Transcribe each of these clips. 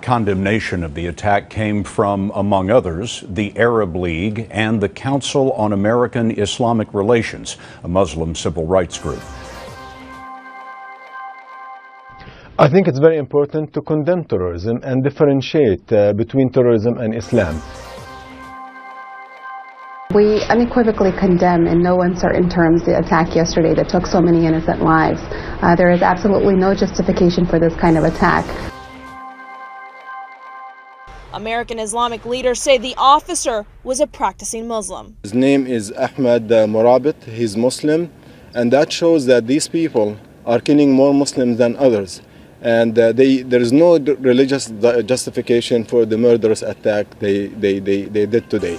condemnation of the attack came from, among others, the Arab League and the Council on American Islamic Relations, a Muslim civil rights group. I think it's very important to condemn terrorism and differentiate between terrorism and Islam. We unequivocally condemn in no uncertain terms the attack yesterday that took so many innocent lives. There is absolutely no justification for this kind of attack. American Islamic leaders say the officer was a practicing Muslim. His name is Ahmed Morabit. He's Muslim, and that shows that these people are killing more Muslims than others. And there is no religious justification for the murderous attack they did today.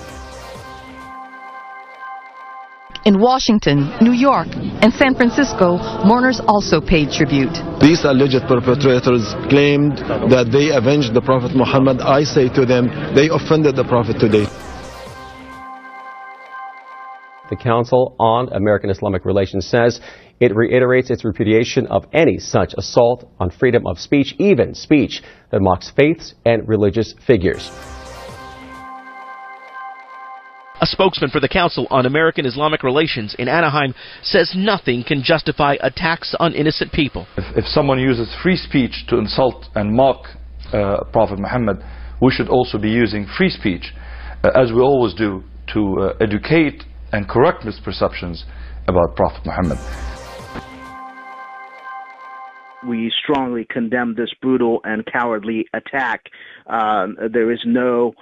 In Washington, New York, and San Francisco, mourners also paid tribute. These alleged perpetrators claimed that they avenged the Prophet Muhammad. I say to them, they offended the Prophet today. The Council on American Islamic Relations says it reiterates its repudiation of any such assault on freedom of speech, even speech that mocks faiths and religious figures. A spokesman for the Council on American Islamic Relations in Anaheim says nothing can justify attacks on innocent people. If someone uses free speech to insult and mock Prophet Muhammad, we should also be using free speech, as we always do, to educate and correct misperceptions about Prophet Muhammad. We strongly condemn this brutal and cowardly attack. There is no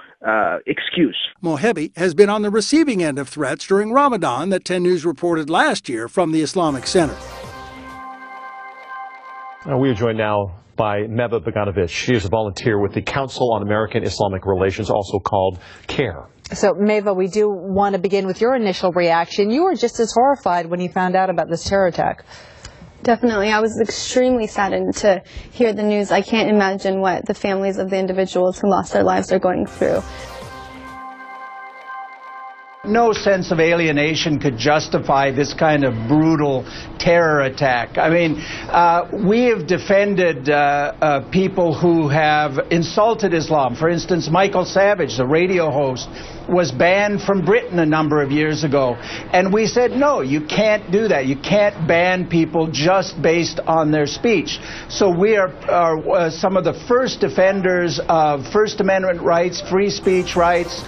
excuse. Mohebi has been on the receiving end of threats during Ramadan that 10 News reported last year from the Islamic Center. We are joined now by Meva Bogdanovich. She is a volunteer with the Council on American Islamic Relations, also called CAIR. So, Meva, we do want to begin with your initial reaction. You were just as horrified when you found out about this terror attack. Definitely. I was extremely saddened to hear the news. I can't imagine what the families of the individuals who lost their lives are going through. No sense of alienation could justify this kind of brutal terror attack. I mean, we have defended people who have insulted Islam. For instance, Michael Savage, the radio host, was banned from Britain a number of years ago. And we said, no, you can't do that. You can't ban people just based on their speech. So we are some of the first defenders of First Amendment rights, free speech rights.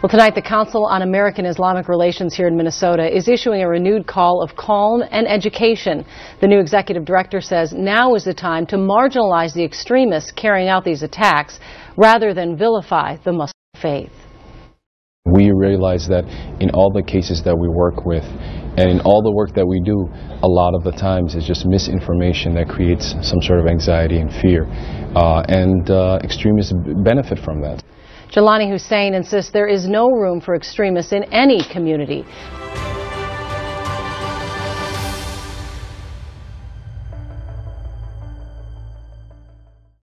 Well, tonight the Council on American Islamic Relations here in Minnesota is issuing a renewed call of calm and education. The new executive director says now is the time to marginalize the extremists carrying out these attacks rather than vilify the Muslim faith. We realize that in all the cases that we work with and in all the work that we do, a lot of the times it's just misinformation that creates some sort of anxiety and fear. Extremists benefit from that. Jelani Hussein insists there is no room for extremists in any community.